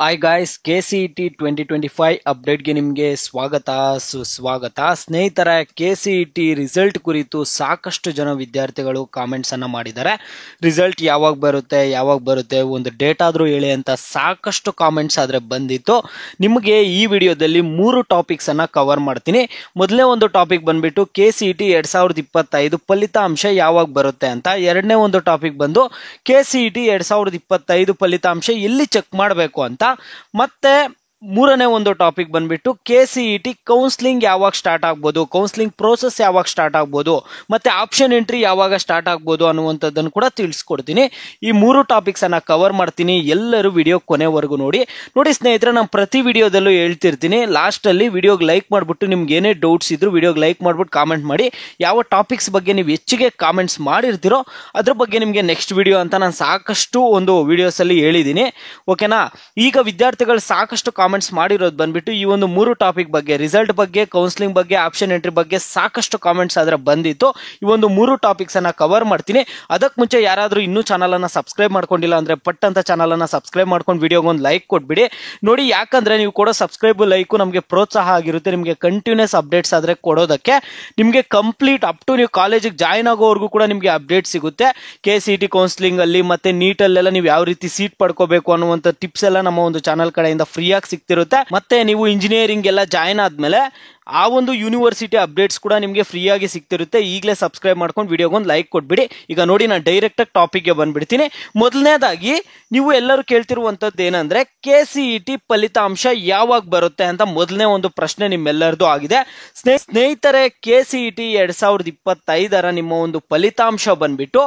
Hi guys, KCET 2025 ಅಪ್ಡೇಟ್ಗೆ ನಿಮಗೆ ಸ್ವಾಗತ ಸುಸ್ವಾಗತ. ಸ್ನೇಹಿತರ, KCET ರಿಸಲ್ಟ್ ಕುರಿತು ಸಾಕಷ್ಟು ಜನ ವಿದ್ಯಾರ್ಥಿಗಳು ಕಾಮೆಂಟ್ಸ್ ಅನ್ನ ಮಾಡಿದ್ದಾರೆ. ರಿಸಲ್ಟ್ ಯಾವಾಗ ಬರುತ್ತೆ, ಒಂದು ಡೇಟ್ ಆದ್ರೂ ಹೇಳಿ ಅಂತ ಸಾಕಷ್ಟು ಕಾಮೆಂಟ್ಸ್ ಆದ್ರೆ ಬಂದಿತ್ತು. ನಿಮಗೆ ಈ ವಿಡಿಯೋದಲ್ಲಿ 3 ಟಾಪಿಕ್ಸ್ ಅನ್ನ ಕವರ್ ಮಾಡ್ತೀನಿ. ಮೊದಲನೇ ಒಂದು ಟಾಪಿಕ್ ಬಂದ್ಬಿಟ್ಟು KCET 2025 ಫಲಿತಾಂಶ ಯಾವಾಗ ಬರುತ್ತೆ ಅಂತ. ಎರಡನೇ ಒಂದು ಟಾಪಿಕ್ ಬಂದು KCET 2025 ಫಲಿತಾಂಶ ಎಲ್ಲಿ ಚೆಕ್ ಮಾಡಬೇಕು ಅಂತ. ಮತ್ತೆ ಮೂರನೇ ಒಂದು ಟಾಪಿಕ್ ಬಂದ್ಬಿಟ್ಟು KCET ಕೌನ್ಸಿಲಿಂಗ್ ಯಾವಾಗ ಸ್ಟಾರ್ಟ್ ಆಗ್ಬೋದು, ಕೌನ್ಸಿಲಿಂಗ್ ಪ್ರೋಸೆಸ್ ಯಾವಾಗ ಸ್ಟಾರ್ಟ್ ಆಗ್ಬೋದು, ಮತ್ತೆ ಆಪ್ಷನ್ ಎಂಟ್ರಿ ಯಾವಾಗ ಸ್ಟಾರ್ಟ್ ಆಗ್ಬೋದು ಅನ್ನುವಂಥದ್ದನ್ನು ಕೂಡ ತಿಳಿಸ್ಕೊಡ್ತೀನಿ. ಈ 3 ಟಾಪಿಕ್ಸ್ ಅನ್ನ ಕವರ್ ಮಾಡ್ತೀನಿ. ಎಲ್ಲರೂ ವಿಡಿಯೋ ಕೊನೆವರೆಗೂ ನೋಡಿ ಸ್ನೇಹಿತರೆ. ನಾನು ಪ್ರತಿ ವಿಡಿಯೋದಲ್ಲೂ ಹೇಳ್ತಿರ್ತೀನಿ, ಲಾಸ್ಟ್ ಅಲ್ಲಿ ವಿಡಿಯೋಗೆ ಲೈಕ್ ಮಾಡ್ಬಿಟ್ಟು ನಿಮ್ಗೆ ಏನೇ ಡೌಟ್ಸ್ ಇದ್ರು ವಿಡಿಯೋಗೆ ಲೈಕ್ ಮಾಡ್ಬಿಟ್ಟು ಕಾಮೆಂಟ್ ಮಾಡಿ. ಯಾವ ಟಾಪಿಕ್ಸ್ ಬಗ್ಗೆ ನೀವು ಹೆಚ್ಚಿಗೆ ಕಾಮೆಂಟ್ಸ್ ಮಾಡಿರ್ತೀರೋ ಅದ್ರ ಬಗ್ಗೆ ನಿಮ್ಗೆ ನೆಕ್ಸ್ಟ್ ವಿಡಿಯೋ ಅಂತ ನಾನು ಸಾಕಷ್ಟು ಒಂದು ವಿಡಿಯೋಸ್ ಅಲ್ಲಿ ಹೇಳಿದ್ದೀನಿ. ಓಕೆನಾ? ಈಗ ವಿದ್ಯಾರ್ಥಿಗಳು ಸಾಕಷ್ಟು ಕಾಮೆಂಟ್ಸ್ ಮಾಡಿರೋದು ಬಂದ್ಬಿಟ್ಟು ಈ ಒಂದು 3 ಟಾಪಿಕ್ ಬಗ್ಗೆ, ರಿಸಲ್ಟ್ ಬಗ್ಗೆ, ಕೌನ್ಸಿಲಿಂಗ್ ಬಗ್ಗೆ, ಆಪ್ಷನ್ ಎಂಟ್ರಿ ಬಗ್ಗೆ ಸಾಕಷ್ಟು ಕಾಮೆಂಟ್ಸ್ ಆದ್ರೆ ಬಂದಿತ್ತು. ಈ ಒಂದು 3 ಟಾಪಿಕ್ಸ್ ಅನ್ನ ಕವರ್ ಮಾಡ್ತೀನಿ. ಅದಕ್ಕೆ ಮುಂಚೆ ಯಾರಾದ್ರೂ ಇನ್ನೂ ಚಾನಲ್ ಅನ್ನ ಸಬ್ಸ್ಕ್ರೈಬ್ ಮಾಡ್ಕೊಂಡಿಲ್ಲ ಅಂದ್ರೆ ಪಟ್ ಅಂತ ಚಾನಲ್ ಅನ್ನ ಸಬ್ಸ್ಕ್ರೈಬ್ ಮಾಡ್ಕೊಂಡು ವಿಡಿಯೋಗೆ ಒಂದು ಲೈಕ್ ಕೊಟ್ಬಿಡಿ. ನೋಡಿ, ಯಾಕಂದ್ರೆ ನೀವು ಕೊಡೋ ಸಬ್ಸ್ಕ್ರೈಬ್ ಲೈಕ್ ನಮಗೆ ಪ್ರೋತ್ಸಾಹ ಆಗಿರುತ್ತೆ. ನಿಮಗೆ ಕಂಟಿನ್ಯೂಸ್ ಅಪ್ಡೇಟ್ಸ್ ಆದ್ರೆ ಕೊಡೋದಕ್ಕೆ. ನಿಮಗೆ ಕಂಪ್ಲೀಟ್ ಅಪ್ ಟು ನೀವು ಕಾಲೇಜಿಗೆ ಜಾಯ್ನ್ ಆಗೋವರೆಗೂ ಕೂಡ ನಿಮಗೆ ಅಪ್ಡೇಟ್ ಸಿಗುತ್ತೆ. KCET ಕೌನ್ಸಿಲಿಂಗ್ ಅಲ್ಲಿ ಮತ್ತೆ ನೀಟ್ ಅಲ್ಲೆಲ್ಲ ನೀವು ಯಾವ ರೀತಿ ಸೀಟ್ ಪಡ್ಕೋಬೇಕು ಅನ್ನುವಂಥ ಟಿಪ್ಸ್ ಎಲ್ಲ ನಮ್ಮ ಒಂದು ಚಾನಲ್ ಕಡೆಯಿಂದ ಫ್ರೀ ಆಗಿ ಸಿಗ್ತಿರುತ್ತೆ. ಮತ್ತೆ ನೀವು ಇಂಜಿನಿಯರಿಂಗ್ ಎಲ್ಲ ಜಾಯ್ನ್ ಆದ್ಮೇಲೆ ಆ ಒಂದು ಯೂನಿವರ್ಸಿಟಿ ಅಪ್ಡೇಟ್ಸ್ ಕೂಡ ನಿಮಗೆ ಫ್ರೀ ಆಗಿ ಸಿಗ್ತಿರುತ್ತೆ. ಈಗಲೇ ಸಬ್ಸ್ಕ್ರೈಬ್ ಮಾಡ್ಕೊಂಡು ವಿಡಿಯೋಗೊಂದು ಲೈಕ್ ಕೊಟ್ಬಿಡಿ. ಈಗ ನೋಡಿ, ನಾನು ಡೈರೆಕ್ಟ್ ಆಗಿ ಟಾಪಿಕ್ಗೆ ಬಂದ್ಬಿಡ್ತೀನಿ. ಮೊದಲನೇದಾಗಿ ನೀವು ಎಲ್ಲರೂ ಕೇಳ್ತಿರುವಂತದ್ದು ಏನಂದ್ರೆ KCET ಫಲಿತಾಂಶ ಯಾವಾಗ ಬರುತ್ತೆ ಅಂತ ಮೊದಲನೇ ಒಂದು ಪ್ರಶ್ನೆ ನಿಮ್ಮೆಲ್ಲರದು ಆಗಿದೆ. ಸ್ನೇಹಿತರೆ, KCET 2025 ನಿಮ್ಮ ಒಂದು ಫಲಿತಾಂಶ ಬಂದ್ಬಿಟ್ಟು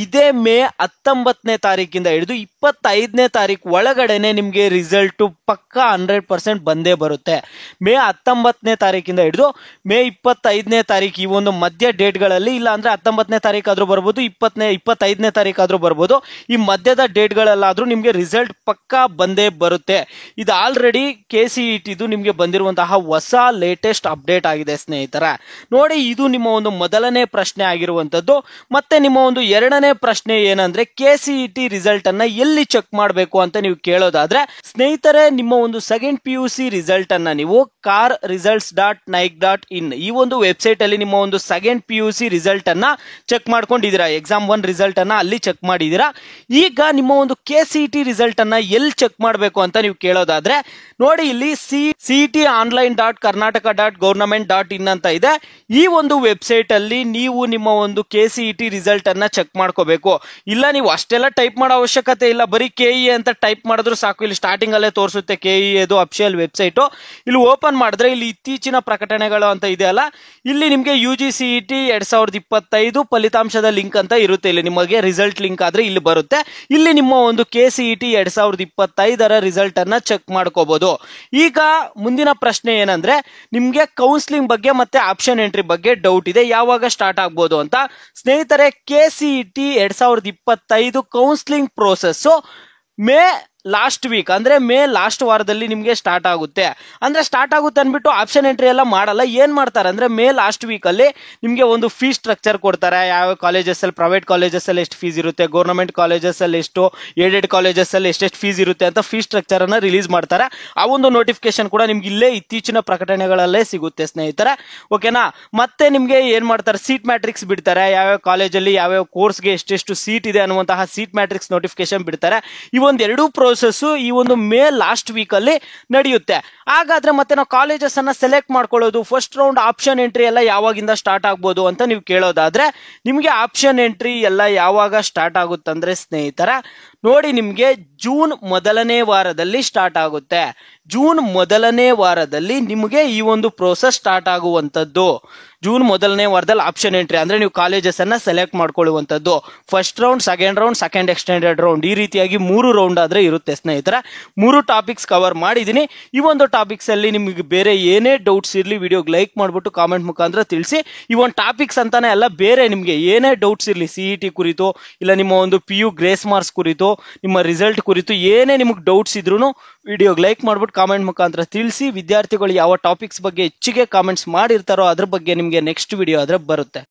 ಇದೇ ಮೇ 19ನೇ ತಾರೀಕಿಂದ ಹಿಡಿದು 25ನೇ ತಾರೀಕು ಒಳಗಡೆನೆ ನಿಮ್ಗೆ ರಿಸಲ್ಟ್ ಪಕ್ಕಾ 100% ಬಂದೇ ಬರುತ್ತೆ. ಮೇ 19ನೇ ತಾರೀಕಿಂದ ಹಿಡಿದು ಮೇ 25ನೇ ತಾರೀಕು ಈ ಒಂದು ಮಧ್ಯ ಡೇಟ್ಗಳಲ್ಲಿ, ಇಲ್ಲ ಅಂದ್ರೆ 19ನೇ ತಾರೀಕಾದ್ರೂ ಬರ್ಬೋದು, 25ನೇ ತಾರೀಕಾದ್ರೂ ಬರ್ಬೋದು. ಈ ಮಧ್ಯದ ಡೇಟ್ಗಳಲ್ಲಾದ್ರೂ ನಿಮ್ಗೆ ರಿಸಲ್ಟ್ ಪಕ್ಕಾ ಬಂದೇ ಬರುತ್ತೆ. ಇದು ಆಲ್ರೆಡಿ KCET ನಿಮ್ಗೆ ಬಂದಿರುವಂತಹ ಹೊಸ ಲೇಟೆಸ್ಟ್ ಅಪ್ಡೇಟ್ ಆಗಿದೆ ಸ್ನೇಹಿತರ. ನೋಡಿ, ಇದು ನಿಮ್ಮ ಒಂದು ಮೊದಲನೇ ಪ್ರಶ್ನೆ ಆಗಿರುವಂತದ್ದು. ಮತ್ತೆ ನಿಮ್ಮ ಒಂದು ಎರಡನೇ ಪ್ರಶ್ನೆ ಏನಂದ್ರೆ KCET ರಿಸಲ್ಟ್ ಅನ್ನ ಎಲ್ಲಿ ಚೆಕ್ ಮಾಡಬೇಕು ಅಂತ ನೀವು ಕೇಳೋದಾದ್ರೆ, ಸ್ನೇಹಿತರೆ, ನಿಮ್ಮ ಒಂದು ಸೆಕೆಂಡ್ PUC ರಿಸಲ್ಟ್ ಅನ್ನ ನೀವು car.results.nic.in ಈ ಒಂದು ವೆಬ್ಸೈಟ್ ಅಲ್ಲಿ ನಿಮ್ಮ ಒಂದು ಸೆಕೆಂಡ್ PUC ರಿಸಲ್ಟ್ ಅನ್ನ ಚೆಕ್ ಮಾಡ್ಕೊಂಡಿದ್ದೀರಾ. ಎಕ್ಸಾಮ್ 1 ರಿಸಲ್ಟ್ ಅನ್ನ ಅಲ್ಲಿ ಚೆಕ್ ಮಾಡಿದೀರಾ. ಈಗ ನಿಮ್ಮ ಒಂದು KCET ರಿಸಲ್ಟ್ ಅನ್ನ ಎಲ್ಲಿ ಚೆಕ್ ಮಾಡಬೇಕು ಅಂತ ನೀವು ಕೇಳೋದಾದ್ರೆ, ನೋಡಿ, ಇಲ್ಲಿ cet.online.karnataka.government.in ಅಂತ ಇದೆ. ಈ ಒಂದು ವೆಬ್ಸೈಟ್ ಅಲ್ಲಿ ನೀವು ನಿಮ್ಮ ಒಂದು KCET ರಿಸಲ್ಟ್ ಅನ್ನ ಚೆಕ್ ಮಾಡ್ಕೋಬೇಕು. ಇಲ್ಲ, ನೀವು ಅಷ್ಟೆಲ್ಲ ಟೈಪ್ ಮಾಡೋ ಅವಶ್ಯಕತೆ ಇಲ್ಲ. ಬರೀ KE ಅಂತ ಟೈಪ್ ಮಾಡಿದ್ರು ಸಾಕು. ಇಲ್ಲಿ ಸ್ಟಾರ್ಟಿಂಗ್ ಅಲ್ಲೇ ತೋರಿಸುತ್ತೆ KE ಅಫಿಷಿಯಲ್ ವೆಬ್ಸೈಟ್. ಇಲ್ಲಿ ಓಪನ್ ಮಾಡಿದ್ರೆ ಇಲ್ಲಿ ಇತ್ತೀಚಿನ ಪ್ರಕಟಣೆಗಳು ಅಂತ ಇದೆ ಅಲ್ಲ, ಇಲ್ಲಿ ನಿಮ್ಗೆ UGCET 2025 ಫಲಿತಾಂಶದ ಲಿಂಕ್ ಅಂತ ಇರುತ್ತೆ. ಇಲ್ಲಿ ನಿಮಗೆ ರಿಸಲ್ಟ್ ಲಿಂಕ್ ಆದ್ರೆ ಇಲ್ಲಿ ಬರುತ್ತೆ. ಇಲ್ಲಿ ನಿಮ್ಮ ಒಂದು KCET 2025 ರಿಸಲ್ಟ್ ಅನ್ನ ಚೆಕ್ ಮಾಡ್ಕೋಬಹುದು. ಈಗ ಮುಂದಿನ ಪ್ರಶ್ನೆ ಏನಂದ್ರೆ, ನಿಮ್ಗೆ ಕೌನ್ಸಿಲಿಂಗ್ ಬಗ್ಗೆ ಮತ್ತೆ ಆಪ್ಷನ್ ಎಂಟ್ರಿ ಬಗ್ಗೆ ಡೌಟ್ ಇದೆ, ಯಾವಾಗ ಸ್ಟಾರ್ಟ್ ಆಗ್ಬೋದು ಅಂತ. ಸ್ನೇಹಿತರೆ, KCET 2025 counselling process May last week ಅಂದ್ರೆ ಮೇ ಲಾಸ್ಟ್ ವಾರದಲ್ಲಿ ನಿಮ್ಗೆ ಸ್ಟಾರ್ಟ್ ಆಗುತ್ತೆ. ಅಂದ್ರೆ ಸ್ಟಾರ್ಟ್ ಆಗುತ್ತೆ ಅಂದ್ಬಿಟ್ಟು ಆಪ್ಷನ್ ಎಂಟ್ರಿ ಎಲ್ಲ ಮಾಡಲ್ಲ. ಏನ್ ಮಾಡ್ತಾರೆ ಅಂದ್ರೆ, ಮೇ ಲಾಸ್ಟ್ ವೀಕ್ ಅಲ್ಲಿ ನಿಮ್ಗೆ ಒಂದು ಫೀ ಸ್ಟ್ರಕ್ಚರ್ ಕೊಡ್ತಾರೆ. ಯಾವ ಕಾಲೇಜಸ್ ಅಲ್ಲಿ, ಪ್ರೈವೇಟ್ ಕಾಲೇಜಸ್ ಅಲ್ಲಿ ಎಷ್ಟು ಫೀಸ್ ಇರುತ್ತೆ, ಗೌರ್ಮೆಂಟ್ ಕಾಲೇಜಸ್ ಅಲ್ಲಿ ಎಷ್ಟು, ಏಡೆಡ್ ಕಾಲೇಜಸ್ ಅಲ್ಲಿ ಎಷ್ಟೆಷ್ಟು ಫೀಸ್ ಇರುತ್ತೆ ಅಂತ ಫೀ ಸ್ಟ್ರಕ್ಚರ್ ಅನ್ನ ರಿಲೀಸ್ ಮಾಡ್ತಾರೆ. ಆ ಒಂದು ನೋಟಿಫಿಕೇಶನ್ ಕೂಡ ನಿಮ್ಗೆ ಇಲ್ಲೇ ಇತ್ತೀಚಿನ ಪ್ರಕಟಣೆಗಳಲ್ಲೇ ಸಿಗುತ್ತೆ ಸ್ನೇಹಿತರೆ. ಓಕೆನಾ? ಮತ್ತೆ ನಿಮ್ಗೆ ಏನ್ ಮಾಡ್ತಾರೆ, ಸೀಟ್ ಮ್ಯಾಟ್ರಿಕ್ಸ್ ಬಿಡ್ತಾರೆ. ಯಾವ್ಯಾವ ಕಾಲೇಜಲ್ಲಿ ಯಾವ್ಯಾವ ಕೋರ್ಸ್ಗೆ ಎಷ್ಟೆಷ್ಟು ಸೀಟ್ ಇದೆ ಅನ್ನುವಂತಹ ಸೀಟ್ ಮ್ಯಾಟ್ರಿಕ್ಸ್ ನೋಟಿಫಿಕೇಶನ್ ಬಿಡ್ತಾರೆ. ಈ ಒಂದು ಎರಡೂ ಈ ಒಂದು ಮೇ ಲಾಸ್ಟ್ ವೀಕ್ ಅಲ್ಲಿ ನಡೆಯುತ್ತೆ. ಹಾಗಾದ್ರೆ ಮತ್ತೆ ನಾವು ಕಾಲೇಜಸ್ ಅನ್ನ ಸೆಲೆಕ್ಟ್ ಮಾಡ್ಕೊಳ್ಳೋದು, ಫಸ್ಟ್ ರೌಂಡ್ ಆಪ್ಷನ್ ಎಂಟ್ರಿ ಎಲ್ಲ ಯಾವಾಗಿಂದ ಸ್ಟಾರ್ಟ್ ಆಗ್ಬೋದು ಅಂತ ನೀವು ಕೇಳೋದಾದ್ರೆ, ನಿಮ್ಗೆ ಆಪ್ಷನ್ ಎಂಟ್ರಿ ಎಲ್ಲ ಯಾವಾಗ ಸ್ಟಾರ್ಟ್ ಆಗುತ್ತಂದ್ರೆ ಸ್ನೇಹಿತರ, ನೋಡಿ, ನಿಮ್ಗೆ ಜೂನ್ ಮೊದಲನೇ ವಾರದಲ್ಲಿ ಸ್ಟಾರ್ಟ್ ಆಗುತ್ತೆ. ಜೂನ್ ಮೊದಲನೇ ವಾರದಲ್ಲಿ ನಿಮಗೆ ಈ ಒಂದು ಪ್ರೋಸೆಸ್ ಸ್ಟಾರ್ಟ್ ಆಗುವಂತದ್ದು. ಜೂನ್ ಮೊದಲನೇ ವಾರದಲ್ಲಿ ಆಪ್ಷನ್ ಎಂಟ್ರಿ ಅಂದ್ರೆ ನೀವು ಕಾಲೇಜಸ್ ಅನ್ನ ಸೆಲೆಕ್ಟ್ ಮಾಡ್ಕೊಳ್ಳುವಂತದ್ದು. First round, second round, second extended round, ಈ ರೀತಿಯಾಗಿ 3 ರೌಂಡ್ ಆದ್ರೆ ಇರುತ್ತೆ ಸ್ನೇಹಿತರೆ. 3 ಟಾಪಿಕ್ಸ್ ಕವರ್ ಮಾಡಿದೀನಿ. ಈ ಒಂದು ಟಾಪಿಕ್ಸ್ ಅಲ್ಲಿ ನಿಮಗೆ ಬೇರೆ ಏನೇ ಡೌಟ್ಸ್ ಇರ್ಲಿ ವಿಡಿಯೋಗೆ ಲೈಕ್ ಮಾಡ್ಬಿಟ್ಟು ಕಾಮೆಂಟ್ ಮುಖಾಂತರ ತಿಳಿಸಿ. ಈ ಒಂದು ಟಾಪಿಕ್ಸ್ ಅಂತಾನೆ ಅಲ್ಲ, ಬೇರೆ ನಿಮ್ಗೆ ಏನೇ ಡೌಟ್ಸ್ ಇರ್ಲಿ, CET ಕುರಿತು, ಇಲ್ಲ ನಿಮ್ಮ ಒಂದು PU ಗ್ರೇಸ್ ಮಾರ್ಕ್ಸ್ ಕುರಿತು, ನಿಮ್ಮ ರಿಸಲ್ಟ್ ಕುರಿತು ಏನೇ ನಿಮಗೆ ಡೌಟ್ಸ್ ಇದ್ರು ವಿಡಿಯೋಗೆ ಲೈಕ್ ಮಾಡ್ಬಿಟ್ಟು ಕಾಮೆಂಟ್ ಮುಖಾಂತರ ತಿಳಿಸಿ. ವಿದ್ಯಾರ್ಥಿಗಳು ಯಾವ ಟಾಪಿಕ್ಸ್ ಬಗ್ಗೆ ಹೆಚ್ಚಿಗೆ ಕಾಮೆಂಟ್ಸ್ ಮಾಡಿರ್ತಾರೋ ಅದ್ರ ಬಗ್ಗೆ ನಿಮ್ಗೆ ನೆಕ್ಸ್ಟ್ ವಿಡಿಯೋ ಆದ್ರೆ ಬರುತ್ತೆ.